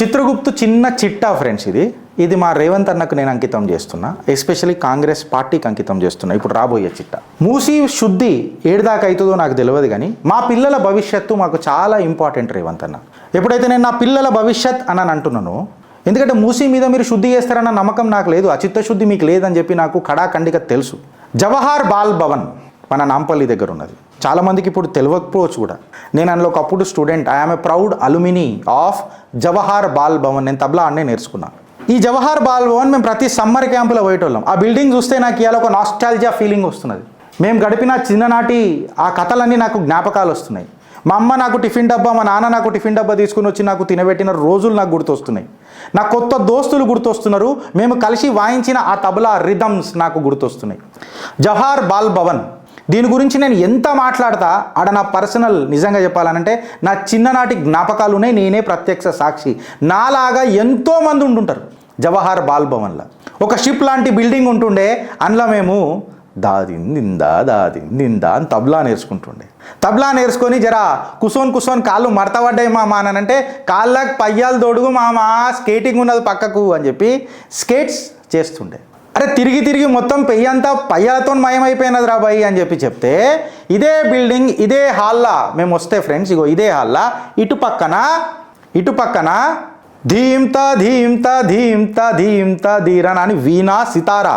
చిత్రగుప్తు చిన్న చిట్టా ఫ్రెండ్స్, ఇది మా రేవంత్ అన్నకు నేను అంకితం చేస్తున్నా, ఎస్పెషల్లీ కాంగ్రెస్ పార్టీకి అంకితం చేస్తున్నా. ఇప్పుడు రాబోయే చిట్టా మూసి శుద్ధి ఏడుదాకా అవుతుందో నాకు తెలియదు, కానీ మా పిల్లల భవిష్యత్తు మాకు చాలా ఇంపార్టెంట్ రేవంత్ అన్న. ఎప్పుడైతే నేను నా పిల్లల భవిష్యత్ అని అంటున్నానో, ఎందుకంటే మూసి మీద మీరు శుద్ధి చేస్తారన్న నమ్మకం నాకు లేదు, ఆ చిత్తశుద్ధి మీకు లేదని చెప్పి నాకు కడాఖండిగా తెలుసు. జవహర్ బాల్ భవన్ మన నాంపల్లి దగ్గర ఉన్నది. చాలామందికి ఇప్పుడు తెలియకపోవచ్చు కూడా. నేను అందులో ఒకప్పుడు student, I am a proud alumni of Jawahar Bal Bhavan. నేను తబలా అన్నే నేర్చుకున్నాను. ఈ జవహర్ బాల్ భవన్ మేము ప్రతి సమ్మర్ క్యాంపులో పోయేటోళ్ళం. ఆ బిల్డింగ్ చూస్తే నాకు ఇవాళ ఒక నాస్టాల్జియా ఫీలింగ్ వస్తున్నది. మేము గడిపిన చిన్ననాటి ఆ కథలన్నీ నాకు జ్ఞాపకాలు వస్తున్నాయి. మా అమ్మ నాకు టిఫిన్ డబ్బా, మా నాన్న నాకు టిఫిన్ డబ్బా తీసుకుని వచ్చి నాకు తినబెట్టిన రోజులు నాకు గుర్తొస్తున్నాయి. నా కొత్త దోస్తులు గుర్తొస్తున్నారు. మేము కలిసి వాయించిన ఆ తబలా రిథమ్స్ నాకు గుర్తొస్తున్నాయి. జవహర్ బాల్ భవన్ దీని గురించి నేను ఎంత మాట్లాడతా ఆడ నా పర్సనల్, నిజంగా చెప్పాలనంటే నా చిన్ననాటి జ్ఞాపకాలు ఉన్నాయి. నేనే ప్రత్యక్ష సాక్షి. నాలాగా ఎంతోమంది ఉంటుంటారు జవహర్ బాల్ భవన్లో. ఒక షిప్ లాంటి బిల్డింగ్ ఉంటుండే, అందులో మేము దాదిందా అని తబలా నేర్చుకుంటుండే. తబలా నేర్చుకొని జరా కుసోన్ కాళ్ళు మడతపడ్డాయి మామ అని అంటే, కాళ్ళకు పయ్యాలు తొడుగు మామ, స్కేటింగ్ ఉన్నది పక్కకు అని చెప్పి స్కేట్స్ చేస్తుండే. అరే తిరిగి మొత్తం పెయ్యంతా పయ్యాలతో మయమైపోయినది రా బాయ్ అని చెప్పి చెప్తే, ఇదే బిల్డింగ్ ఇదే హాల్లా మేము వస్తే ఫ్రెండ్స్, ఇగో ఇదే హాల్లా ఇటు పక్కన ధీమ్తా ధీమ్తా ధీమ్తా ధీమ్తా ధీరన్ అని వీణా సితారా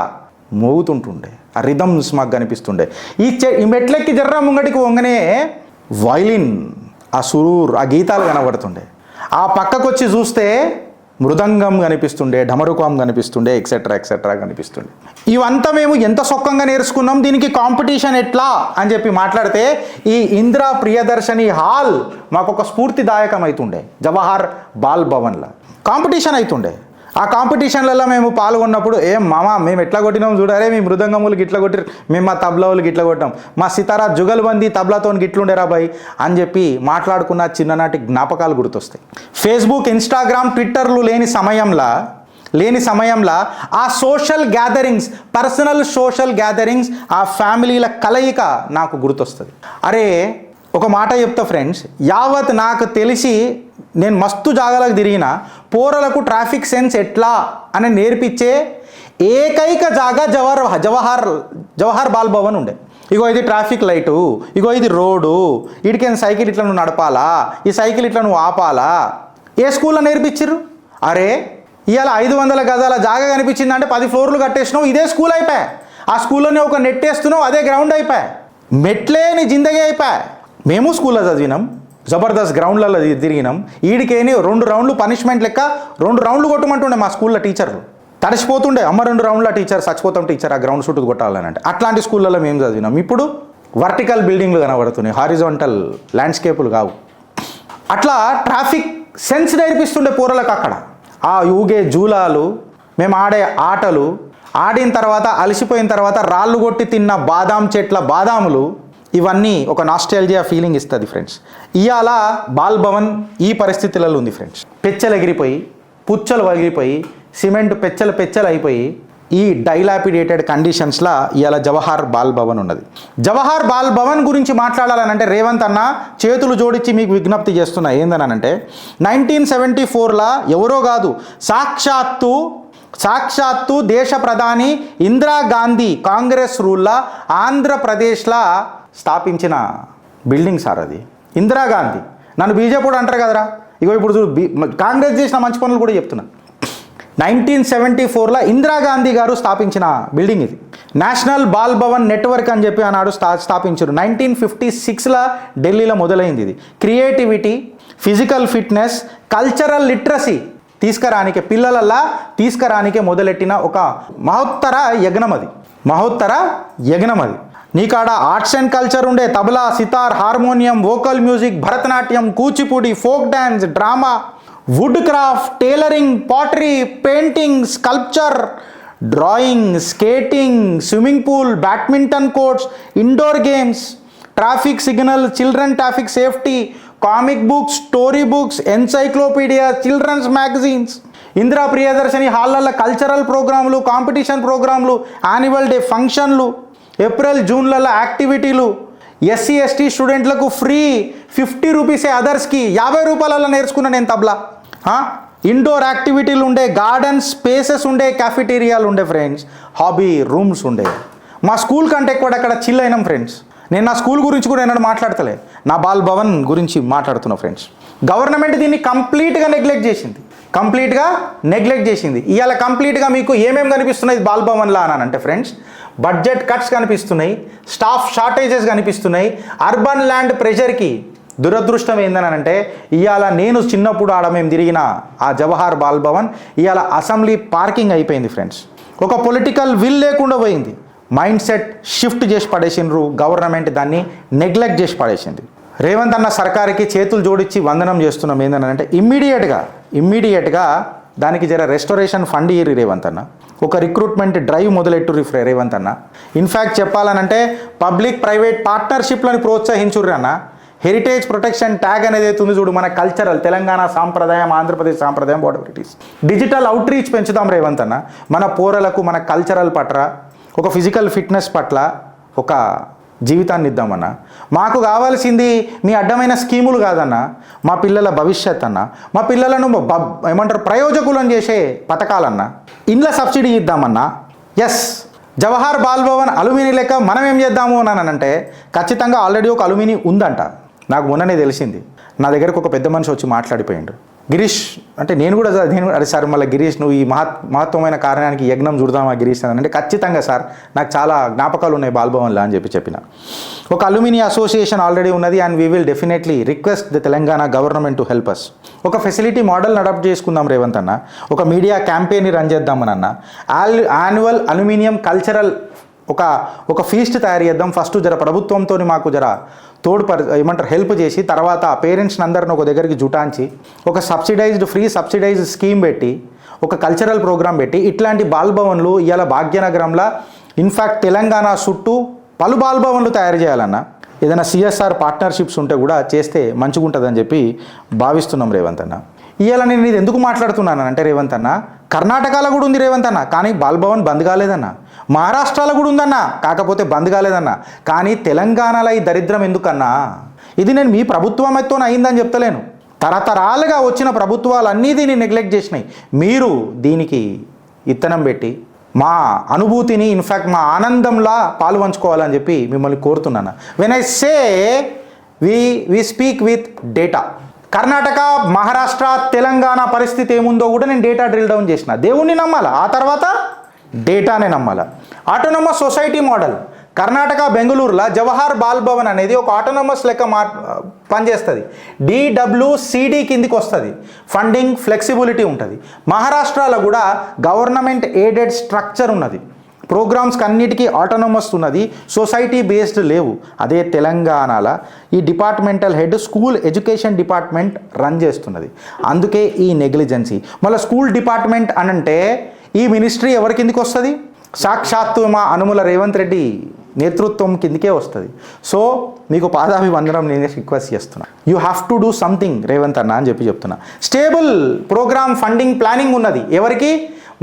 మోగుతుంటుండే. ఆ రిథమ్స్ మాకు కనిపిస్తుండే. ఈ మెట్లెక్కి జర్ర ముంగటికి వంగనే వైలిన్, ఆ సురూర్, ఆ గీతాలు కనబడుతుండే. ఆ పక్కకు వచ్చి చూస్తే మృదంగం కనిపిస్తుండే, ఢమరుకం కనిపిస్తుండే, ఎక్సెట్రా కనిపిస్తుండే. ఇవంతా మేము ఎంత సొక్కంగా నేర్చుకున్నాం, దీనికి కాంపిటీషన్ ఎట్లా అని చెప్పి మాట్లాడితే, ఈ ఇందిరా ప్రియదర్శిని హాల్ మాకు ఒక స్ఫూర్తిదాయకం అవుతుండే. జవహర్ బాల్ భవన్లో కాంపిటీషన్ అవుతుండే. ఆ కాంపిటీషన్లలో మేము పాల్గొన్నప్పుడు, మామ మేము ఎట్లా కొట్టినాం చూడారే, మీ మృదంగములు గిట్లా కొట్టిరు, మేము మా తబలావులు గిట్లా కొట్టాం, మా సితారా జుగల్బందీ తబలాతో గిట్లుండేరా బాయ్ అని చెప్పి మాట్లాడుకున్న చిన్ననాటి జ్ఞాపకాలు గుర్తొస్తాయి. ఫేస్బుక్, ఇన్స్టాగ్రామ్, ట్విట్టర్లు లేని సమయంలో ఆ social gatherings, personal social gatherings, ఆ ఫ్యామిలీల కలయిక నాకు గుర్తొస్తుంది. అరే ఒక మాట చెప్తా ఫ్రెండ్స్, యావత్ నాకు తెలిసి నేను మస్తు జాగాలకు తిరిగిన పోరలకు ట్రాఫిక్ సెన్స్ ఎట్లా అని నేర్పించే ఏకైక జాగా జవహర్ బాల్ భవన్ ఉండే. ఇగో ఇది ట్రాఫిక్ లైటు, ఇగో ఇది రోడ్డు, ఇడికైనా సైకిల్ ఇట్లా నువ్వు నడపాలా, ఈ సైకిల్ ఇట్లా నువ్వు ఆపాలా. ఏ స్కూల్లో నేర్పించరు? అరే ఇవాళ 500 గజాల జాగా కనిపించిందంటే 10 ఫ్లోర్లు కట్టేసినావు, ఇదే స్కూల్ అయిపోయా. ఆ స్కూల్లోనే ఒక నెట్ వేస్తున్నావు, అదే గ్రౌండ్ అయిపోయా. మెట్లేని జిందగీ అయిపోయా. మేము స్కూల్లో చదివినాం, జబర్దస్త్ గ్రౌండ్లలో తిరిగినాం. ఈడికేని 2 రౌండ్లు పనిష్మెంట్ లెక్క 2 రౌండ్లు కొట్టమంటుండే మా స్కూల్లో టీచర్లు. తడిసిపోతుండే, అమ్మ 2 రౌండ్ల టీచర్, చచ్చిపోతాం టీచర్ ఆ గ్రౌండ్ చుట్టూ కొట్టాలని అంటే. అట్లాంటి స్కూళ్ళలో మేము చదివినాం. ఇప్పుడు వర్టికల్ బిల్డింగ్లు కనబడుతున్నాయి, హారిజాంటల్ ల్యాండ్స్కేపులు కావు. అట్లా ట్రాఫిక్ సెన్స్ నేర్పిస్తుండే పోరలకు అక్కడ. ఆ ఊగే జూలాలు, మేము ఆడే ఆటలు, ఆడిన తర్వాత అలసిపోయిన తర్వాత రాళ్ళు కొట్టి తిన్న బాదాం చెట్ల బాదాములు, ఇవన్నీ ఒక నాస్టాల్జియా ఫీలింగ్ ఇస్తుంది ఫ్రెండ్స్. ఇవాళ బాల్ భవన్ ఈ పరిస్థితులలో ఉంది ఫ్రెండ్స్. పెచ్చలు ఎగిరిపోయి, పుచ్చలు వగిలిపోయి, సిమెంట్ పెచ్చలు అయిపోయి, ఈ డైలాపిడేటెడ్ కండిషన్స్లో ఇవాళ జవహర్ బాల్ భవన్ ఉన్నది. జవహర్ బాల్ భవన్ గురించి మాట్లాడాలనంటే రేవంత్ అన్న చేతులు జోడించి మీకు విజ్ఞప్తి చేస్తున్నా. ఏందనంటే 1974లో ఎవరో కాదు, సాక్షాత్తు దేశ ప్రధాని ఇందిరాగాంధీ కాంగ్రెస్ రూల్లో ఆంధ్రప్రదేశ్లో స్థాపించిన బిల్డింగ్ సార్ అది. ఇందిరాగాంధీ, నన్ను బీజేపీ అంటారు కదరా, ఇగో ఇప్పుడు కాంగ్రెస్ చేసిన మంచి పనులు కూడా చెప్తున్నా. 1974లో ఇందిరాగాంధీ గారు స్థాపించిన బిల్డింగ్ ఇది. నేషనల్ బాల్ భవన్ నెట్వర్క్ అని చెప్పి ఆనాడు స్థాపించారు. 1956లో ఢిల్లీలో మొదలైంది ఇది. Creativity, physical fitness, cultural literacy పిల్లలల్లా తీసుకురానికే మొదలెట్టిన ఒక మహోత్తర యజ్ఞం అది. నీకాడ ఆర్ట్స్ అండ్ కల్చర్ ఉండే, tabla, sitar, harmonium, vocal music, Bharatanatyam, Kuchipudi, folk dance, drama, wood craft, tailoring, pottery, painting, sculpture, drawing, skating, swimming pool, badminton courts, indoor games, traffic signal, children traffic safety, comic books, story books, encyclopedia, children's magazines, Indira Priyadarshini హాల్లో cultural ప్రోగ్రాంలు, competition ప్రోగ్రాంలు, annual day ఫంక్షన్లు, April జూన్లలో యాక్టివిటీలు, SC ST స్టూడెంట్లకు free 50 రూపీసే, అదర్స్కి 50 రూపాయలలో నేర్చుకున్నా నేను tabla. Indoor యాక్టివిటీలు ఉండే, garden spaces ఉండే, క్యాఫిటేరియాలు ఉండే ఫ్రెండ్స్, హాబీ రూమ్స్ ఉండే. మా స్కూల్ కంటే ఎక్కువ అక్కడ చిల్ అయినాం ఫ్రెండ్స్. నేను నా స్కూల్ గురించి కూడా ఏనాడు మాట్లాడతలే, నా బాల్ భవన్ గురించి మాట్లాడుతున్నా ఫ్రెండ్స్. గవర్నమెంట్ దీన్ని కంప్లీట్గా నెగ్లెక్ట్ చేసింది. ఇవాళ కంప్లీట్గా మీకు ఏమేమి కనిపిస్తున్నాయి బాల్ భవన్లా అని అంటే ఫ్రెండ్స్, బడ్జెట్ కట్స్ కనిపిస్తున్నాయి, స్టాఫ్ షార్టేజెస్ కనిపిస్తున్నాయి, అర్బన్ ల్యాండ్ ప్రెషర్కి. దురదృష్టం ఏందని అంటే ఇవాళ నేను చిన్నప్పుడు ఆడ మేము తిరిగిన ఆ జవహర్ బాల్ భవన్ ఇవాళ అసెంబ్లీ పార్కింగ్ అయిపోయింది ఫ్రెండ్స్. ఒక పొలిటికల్ విల్ లేకుండా పోయింది. మైండ్ సెట్ షిఫ్ట్ చేసి పడేసిండ్రు. గవర్నమెంట్ దాన్ని నెగ్లెక్ట్ చేసి పడేసింది. రేవంత్ అన్న సర్కార్కి చేతులు జోడించి వందనం చేస్తున్నాం. ఏంటంటే ఇమ్మీడియట్గా దానికి జర రెస్టోరేషన్ ఫండ్ ఇయ్యి రేవంత్ అన్న. ఒక రిక్రూట్మెంట్ డ్రైవ్ మొదలెట్టుర్రి రేవంత్ అన్న. ఇన్ఫ్యాక్ట్ చెప్పాలనంటే పబ్లిక్ ప్రైవేట్ పార్ట్నర్షిప్లను ప్రోత్సహించుర్రి అన్న. హెరిటేజ్ ప్రొటెక్షన్ ట్యాగ్ అనేది అవుతుంది చూడు, మన కల్చరల్ తెలంగాణ సాంప్రదాయం, ఆంధ్రప్రదేశ్ సాంప్రదాయం, what it is. Digital out reach పెంచుదాం రేవంత్ అన్న. మన పోరలకు మన కల్చరల్ పట్ల, ఒక ఫిజికల్ ఫిట్నెస్ పట్ల ఒక జీవితాన్ని ఇద్దామన్నా. మాకు కావాల్సింది మీ అడ్డమైన స్కీములు కాదన్నా, మా పిల్లల భవిష్యత్ అన్న, మా పిల్లలను ప్రయోజకులను చేసే పథకాలన్నా. ఇండ్ల సబ్సిడీ ఇద్దామన్నా. ఎస్, జవహర్ బాల్ భవన్ అలుమిని లెక్క మనం ఏం చేద్దాము అని అంటే ఖచ్చితంగా ఆల్రెడీ ఒక అలుమిని ఉందంట. నాకు మొన్ననే తెలిసింది. నా దగ్గరకు ఒక పెద్ద మనిషి వచ్చి మాట్లాడిపోయిండు. గిరీష్ అంటే నేను అరే సార్ మళ్ళీ గిరీష్ నువ్వు ఈ మహత్వమైన కారణానికి యజ్ఞం చూడదామా గిరీష్ అని అంటే ఖచ్చితంగా సార్ నాకు చాలా జ్ఞాపకాలు ఉన్నాయి బాల్ భవన్లో అని చెప్పిన. ఒక అల్యూమిని అసోసియేషన్ ఆల్రెడీ ఉన్నది and we will definitely request the Telangana government to help us. ఒక ఫెసిలిటీ మోడల్ని అడాప్ట్ చేసుకుందాం రేవంత్ అన్న. ఒక మీడియా క్యాంపెయిన్ రన్ చేద్దామని అన్న. యాన్యువల్ అల్యూమినియం కల్చరల్ ఒక ఫీస్ట్ తయారు చేద్దాం. ఫస్ట్ జర ప్రభుత్వంతో మాకు జర హెల్ప్ చేసి తర్వాత పేరెంట్స్ని అందరిని ఒక దగ్గరికి జుటాంచి ఒక ఫ్రీ సబ్సిడైజ్డ్ స్కీమ్ పెట్టి ఒక కల్చరల్ ప్రోగ్రామ్ పెట్టి ఇట్లాంటి బాల్ భవన్లు ఇవాళ భాగ్యనగరంలో ఇన్ఫ్యాక్ట్ తెలంగాణ చుట్టూ పలు బాల్ భవన్లు తయారు చేయాలన్న. ఏదైనా సిఎస్ఆర్ పార్ట్నర్షిప్స్ ఉంటే కూడా చేస్తే మంచిగా ఉంటుందని చెప్పి భావిస్తున్నాం రేవంత్ అన్న. ఇవాళ నేను ఇది ఎందుకు మాట్లాడుతున్నాను అంటే రేవంత్ అన్న, కర్ణాటకలో కూడా ఉంది రేవంత్ అన్న, కానీ బాల్ భవన్ బంద్ కాలేదన్న. మహారాష్ట్రలో కూడా ఉందన్న, కాకపోతే బంద్ కాలేదన్న. కానీ తెలంగాణలో ఈ దరిద్రం ఎందుకన్నా? ఇది నేను మీ ప్రభుత్వంతో అయిందని చెప్తలేను. తరతరాలుగా వచ్చిన ప్రభుత్వాలన్నీ దీన్ని నెగ్లెక్ట్ చేసినాయి. మీరు దీనికి ఇత్తనం పెట్టి మా అనుభూతిని ఇన్ఫ్యాక్ట్ మా ఆనందంలా పాలు పంచుకోవాలని చెప్పి మిమ్మల్ని కోరుతున్నాను. When I say we speak with data. Karnataka, Maharashtra, Telangana పరిస్థితి ఏముందో కూడా నేను డేటా డ్రిల్ డౌన్ చేసిన. దేవుణ్ణి నమ్మాలా, ఆ తర్వాత డేటానే నమ్మాలా. ఆటోనమస్ సొసైటీ మోడల్ కర్ణాటక బెంగళూరులో జవహర్ బాల్ భవన్ అనేది ఒక ఆటోనమస్ లెక్క పనిచేస్తుంది. DWCD కిందికి వస్తుంది. ఫండింగ్ ఫ్లెక్సిబిలిటీ ఉంటుంది. మహారాష్ట్రలో కూడా గవర్నమెంట్ ఎయిడెడ్ స్ట్రక్చర్ ఉన్నది. ప్రోగ్రామ్స్కి అన్నిటికీ ఆటోనమస్ ఉన్నది, సొసైటీ బేస్డ్ లేవు. అదే తెలంగాణలో ఈ departmental head school education department run చేస్తున్నది. అందుకే ఈ నెగ్లిజెన్సీ. మళ్ళీ స్కూల్ డిపార్ట్మెంట్ అనంటే ఈ మినిస్ట్రీ ఎవరి కిందికి వస్తుంది? సాక్షాత్తు మా అనుముల రేవంత్ రెడ్డి నేతృత్వం కిందికే వస్తుంది. సో మీకు పాదాభివందనం నేను రిక్వెస్ట్ చేస్తున్నా. You have to do something Revanth అన్న అని చెప్తున్నా. స్టేబుల్ ప్రోగ్రామ్ ఫండింగ్ ప్లానింగ్ ఉన్నది. ఎవరికి?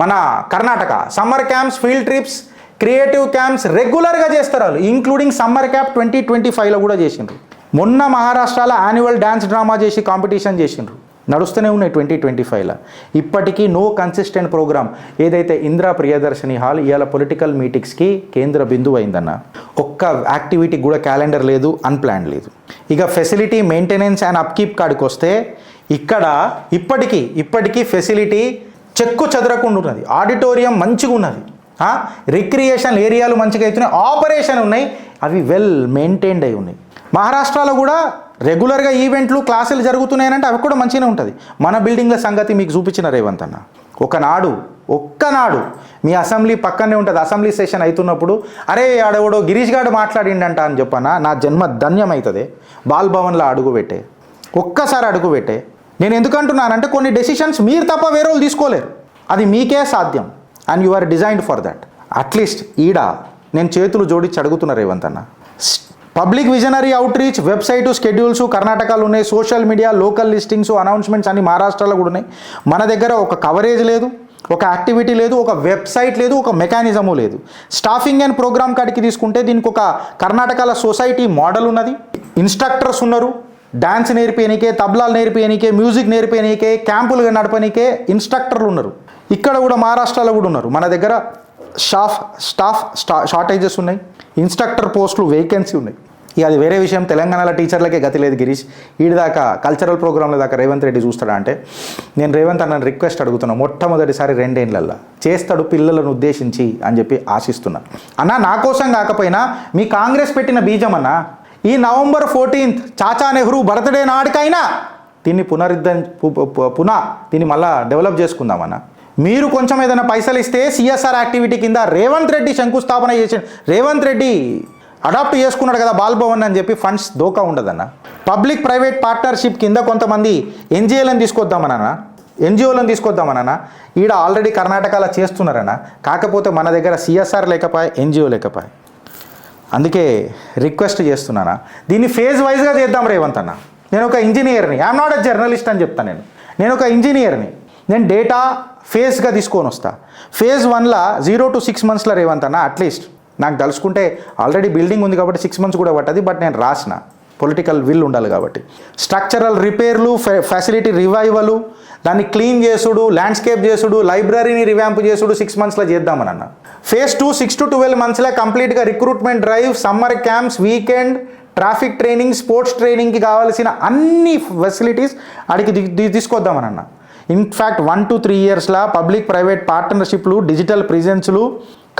మన Karnataka. Summer camps, field trips, creative camps రెగ్యులర్గా చేస్తారు వాళ్ళు, ఇంక్లూడింగ్ సమ్మర్ క్యాంప్ 2025లో కూడా చేసిండ్రు. మొన్న మహారాష్ట్రలో యాన్యువల్ డ్యాన్స్ డ్రామా చేసి కాంపిటీషన్ చేసిండ్రు. నడుస్తూనే ఉన్నాయి 2025లో. ఇప్పటికీ నో కన్సిస్టెంట్ ప్రోగ్రామ్. ఏదైతే ఇందిరా ప్రియదర్శిని హాల్ ఇవాళ పొలిటికల్ మీటింగ్స్కి కేంద్ర బిందువు అయిందన్న. ఒక్క యాక్టివిటీ కూడా క్యాలెండర్ లేదు, అన్ప్లాన్ లేదు. ఇక ఫెసిలిటీ మెయింటెనెన్స్ అండ్ అప్కీప్ కాడికి వస్తే ఇక్కడ ఇప్పటికీ ఫెసిలిటీ చెక్కు చెదరకుండా ఉన్నది. ఆడిటోరియం మంచిగా ఉన్నది, రిక్రియేషన్ ఏరియాలు మంచిగా అవుతున్నాయి, ఆపరేషన్ ఉన్నాయి, అవి వెల్ మెయింటైన్డ్ అయి ఉన్నాయి. మహారాష్ట్రలో కూడా రెగ్యులర్గా ఈవెంట్లు క్లాసులు జరుగుతున్నాయనంటే అవి కూడా మంచిగానే ఉంటుంది. మన బిల్డింగ్ల సంగతి మీకు చూపించిన రేవంత్ అన్న. ఒక్కనాడు మీ అసెంబ్లీ పక్కనే ఉంటుంది. అసెంబ్లీ సెషన్ అవుతున్నప్పుడు అరే ఆడెవడో గిరీష్ గారు మాట్లాడిండంట అని చెప్పన్నా నా జన్మ ధన్యమవుతుంది. బాల్ భవన్లో ఒక్కసారి అడుగు పెట్టే. నేను ఎందుకంటున్నానంటే కొన్ని డెసిషన్స్ మీరు తప్ప వేరే వాళ్ళు తీసుకోలేరు. అది మీకే సాధ్యం and you are designed for that. At least నేను చేతులు జోడించి అడుగుతున్నా రేవంత్ అన్న. Public visionary out reach website schedules కర్ణాటకలో ఉన్నాయి. Social media local listings announcements అన్ని మహారాష్ట్రలో కూడా ఉన్నాయి. మన దగ్గర ఒక కవరేజ్ లేదు, ఒక యాక్టివిటీ లేదు, ఒక వెబ్సైట్ లేదు, ఒక మెకానిజము లేదు. స్టాఫింగ్ అండ్ ప్రోగ్రామ్ కాడికి తీసుకుంటే దీనికి ఒక కర్ణాటకలో సొసైటీ మోడల్ ఉన్నది, ఇన్స్ట్రక్టర్స్ ఉన్నారు, డ్యాన్స్ నేర్పియనికే, తబ్లాలు నేర్పియనికే, మ్యూజిక్ నేర్పియనికే, క్యాంపులు నడపనికే ఇన్స్ట్రక్టర్లు ఉన్నారు. ఇక్కడ కూడా మహారాష్ట్రలో కూడా ఉన్నారు. మన దగ్గర స్టాఫ్ షార్టేజెస్ ఉన్నాయి, ఇన్స్ట్రక్టర్ పోస్టులు వేకెన్సీ ఉన్నాయి. ఇక అది వేరే విషయం. తెలంగాణలో టీచర్లకే గతి లేదు గిరీష్. దాకా కల్చరల్ ప్రోగ్రాంల దాకా రేవంత్ రెడ్డి చూస్తాడా అంటే, నేను రేవంత్ అన్న రిక్వెస్ట్ అడుగుతున్నా, మొట్టమొదటిసారి 2 ఏళ్ళల్లో చేస్తాడు పిల్లలను ఉద్దేశించి అని చెప్పి ఆశిస్తున్నా. అన్న నా కోసం కాకపోయినా మీ కాంగ్రెస్ పెట్టిన బీజం అన్న, ఈ November 14th Chacha Nehru birthday నాటికైనా దీన్ని దీన్ని మళ్ళా డెవలప్ చేసుకుందామన్న. మీరు కొంచెం ఏదైనా పైసలు ఇస్తే సిఎస్ఆర్ యాక్టివిటీ కింద రేవంత్ రెడ్డి శంకుస్థాపన చేసి, రేవంత్ రెడ్డి అడాప్ట్ చేసుకున్నాడు కదా బాల్ భవన్ అని చెప్పి ఫండ్స్ దోకా ఉండదన్న. పబ్లిక్ ప్రైవేట్ పార్ట్నర్షిప్ కింద కొంతమంది ఎన్జిఓలను తీసుకొద్దామన్నా. ఈడ ఆల్రెడీ కర్ణాటకలో చేస్తున్నారన్న. కాకపోతే మన దగ్గర సిఎస్ఆర్ లేకపోయా, ఎన్జిఓ లేకపోయా. అందుకే రిక్వెస్ట్ చేస్తున్నానా, దీన్ని ఫేజ్ వైజ్గా చేద్దాం రేవంత్ అన్న. నేను ఒక ఇంజనీర్ని, ఐఎమ్ నాట్ ఎ జర్నలిస్ట్ అని చెప్తాను. నేను ఒక ఇంజనీర్ని. నేను డేటా ఫేజ్గా తీసుకొని వస్తా. ఫేజ్ 1లో 0 to 6 monthsలో రేవంత్ అన్న. అట్లీస్ట్ నాకు తలుచుకుంటే ఆల్రెడీ బిల్డింగ్ ఉంది కాబట్టి 6 months కూడా పట్టది. బట్ నేను రాసిన పొలిటికల్ విల్ ఉండాలి కాబట్టి స్ట్రక్చరల్ రిపేర్లు, ఫెసిలిటీ రివైవలు, దాన్ని క్లీన్ చేసుడు, ల్యాండ్స్కేప్ చేసుడు, లైబ్రరీని రివ్యాంప్ చేసుడు 6 monthsలో చేద్దామని అన్న. ఫేజ్ 2 6 to 12 monthsలో కంప్లీట్గా recruitment drive, summer camps, weekend traffic training, sports ట్రైనింగ్కి కావాల్సిన అన్ని ఫెసిలిటీస్ అడిగి తీసుకొద్దామని అన్న. ఇన్ఫ్యాక్ట్ 1 to 3 yearsలో పబ్లిక్ ప్రైవేట్ పార్ట్నర్షిప్లు, డిజిటల్ ప్రిజెన్స్లు,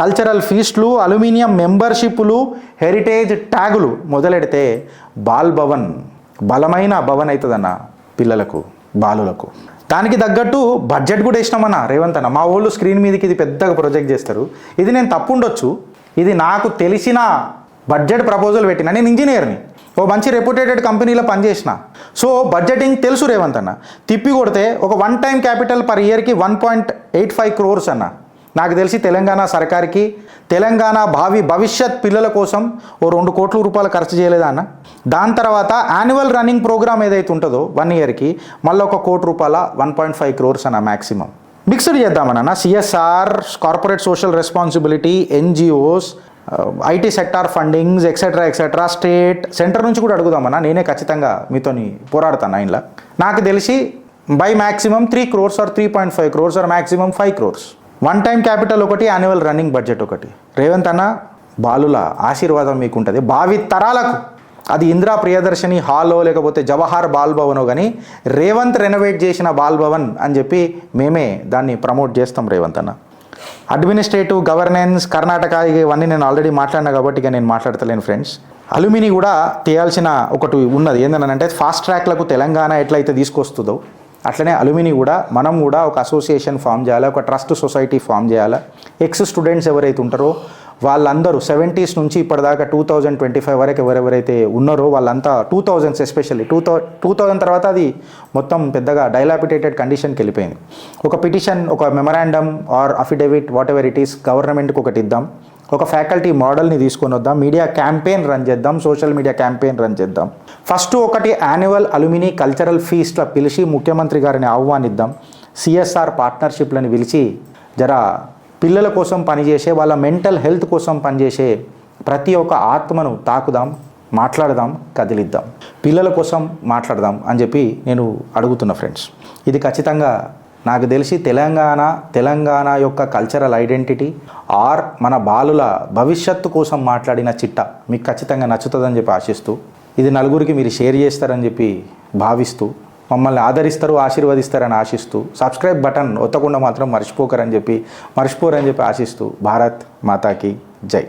కల్చరల్ ఫీస్ట్లు, అల్యూమినియం మెంబర్షిప్లు, హెరిటేజ్ ట్యాగులు మొదలెడితే బాల్ భవన్ బలమైన భవన్ అవుతుందన్న పిల్లలకు, బాలులకు. దానికి తగ్గట్టు బడ్జెట్ కూడా ఇష్టమన్న రేవంత్ అన్న. మా వాళ్ళు స్క్రీన్ మీదకి ఇది పెద్దగా ప్రొజెక్ట్ చేస్తారు. ఇది నేను తప్పు ఉండొచ్చు, ఇది నాకు తెలిసిన బడ్జెట్ ప్రపోజల్ పెట్టిన. నేను ఇంజనీర్ని, ఓ మంచి రెప్యూటెడ్ కంపెనీలో పనిచేసిన. సో బడ్జెటింగ్ తెలుసు రేవంత్ అన్న. తిప్పి కొడితే ఒక 1 time capital per yearకి 1.85 crores అన్న. నాకు తెలిసి తెలంగాణ సర్కార్కి, తెలంగాణ భవిష్యత్ పిల్లల కోసం ఓ 2 కోట్ల రూపాయలు ఖర్చు చేయలేదా అన్న. దాని తర్వాత యాన్యువల్ రన్నింగ్ ప్రోగ్రామ్ ఏదైతే ఉంటుందో 1 yearకి మళ్ళీ 1 కోటి రూపాయల 1.5 crores అన్న మ్యాక్సిమం. మిక్స్డ్ చేద్దామన్న. CSR, corporate social responsibility, NGOs, IT sector fundings, etcetera state centre నుంచి కూడా అడుగుదామన్నా. నేనే ఖచ్చితంగా మీతోని పోరాడతాను. ఇంట్లో నాకు తెలిసి by maximum 3 crores or 3.5 crores or maximum 5 crores. 1 time capital ఒకటి, యాన్యువల్ రన్నింగ్ బడ్జెట్ ఒకటి. రేవంత్ అన్న, బాలుల ఆశీర్వాదం మీకు ఉంటుంది భావి తరాలకు. అది ఇందిరా ప్రియదర్శిని హాలో లేకపోతే జవహర్ బాల్ భవనో కానీ రేవంత్ రెనోవేట్ చేసిన బాల్ భవన్ అని చెప్పి మేమే దాన్ని ప్రమోట్ చేస్తాం రేవంత్ అన్న. అడ్మినిస్ట్రేటివ్, గవర్నెన్స్, కర్ణాటక ఇవన్నీ నేను ఆల్రెడీ మాట్లాడినా కాబట్టి ఇక నేను మాట్లాడతలేను ఫ్రెండ్స్. అల్యూమిని కూడా తీయాల్సిన ఒకటి ఉన్నది. ఏంటంటే ఫాస్ట్ ట్రాక్లకు తెలంగాణ ఎట్లయితే తీసుకొస్తుందో అట్లనే అల్యూమిని కూడా మనం కూడా ఒక అసోసియేషన్ ఫామ్ చేయాలి, ఒక ట్రస్ట్ సొసైటీ ఫామ్ చేయాలి. ఎక్స్ స్టూడెంట్స్ ఎవరైతే ఉంటారో వాళ్ళందరూ 70s నుంచి ఇప్పటిదాకా 2025 వరకు ఎవరెవరైతే ఉన్నారో వాళ్ళంతా 2000s ఎస్పెషల్లీ 2000 తర్వాత అది మొత్తం పెద్దగా డైలాపిటేటెడ్ కండిషన్కి వెళ్ళిపోయింది. ఒక పిటిషన్, ఒక memorandum or affidavit whatever it is గవర్నమెంట్కి ఒకటి ఇద్దాం. ఒక ఫ్యాకల్టీ మోడల్ని తీసుకొని వద్దాం. మీడియా క్యాంపెయిన్ రన్ చేద్దాం. సోషల్ మీడియా క్యాంపెయిన్ రన్ చేద్దాం. ఫస్ట్ ఒకటి యాన్యువల్ అల్యూమిని కల్చరల్ ఫీస్ట్ల పిలిచి ముఖ్యమంత్రి గారిని ఆహ్వానిద్దాం. సిఎస్ఆర్ పార్ట్నర్షిప్లను పిలిచి జరా పిల్లల కోసం పనిచేసే, వాళ్ళ మెంటల్ హెల్త్ కోసం పనిచేసే ప్రతి ఒక్క ఆత్మను తాకుదాం, మాట్లాడదాం, కదిలిద్దాం, పిల్లల కోసం మాట్లాడదాం అని చెప్పి నేను అడుగుతున్నా ఫ్రెండ్స్. ఇది ఖచ్చితంగా నాకు తెలిసి తెలంగాణ యొక్క కల్చరల్ ఐడెంటిటీ ఆర్ మన బాలుల భవిష్యత్తు కోసం మాట్లాడిన చిట్టా మీకు ఖచ్చితంగా నచ్చుతుందని చెప్పి ఆశిస్తూ, ఇది నలుగురికి మీరు షేర్ చేస్తారని చెప్పి భావిస్తూ, మమ్మల్ని ఆదరిస్తారు, ఆశీర్వదిస్తారని ఆశిస్తూ, సబ్స్క్రైబ్ బటన్ ఒత్తకుండా మాత్రం మర్చిపోరని చెప్పి ఆశిస్తూ, భారత్ మాతాకి జై.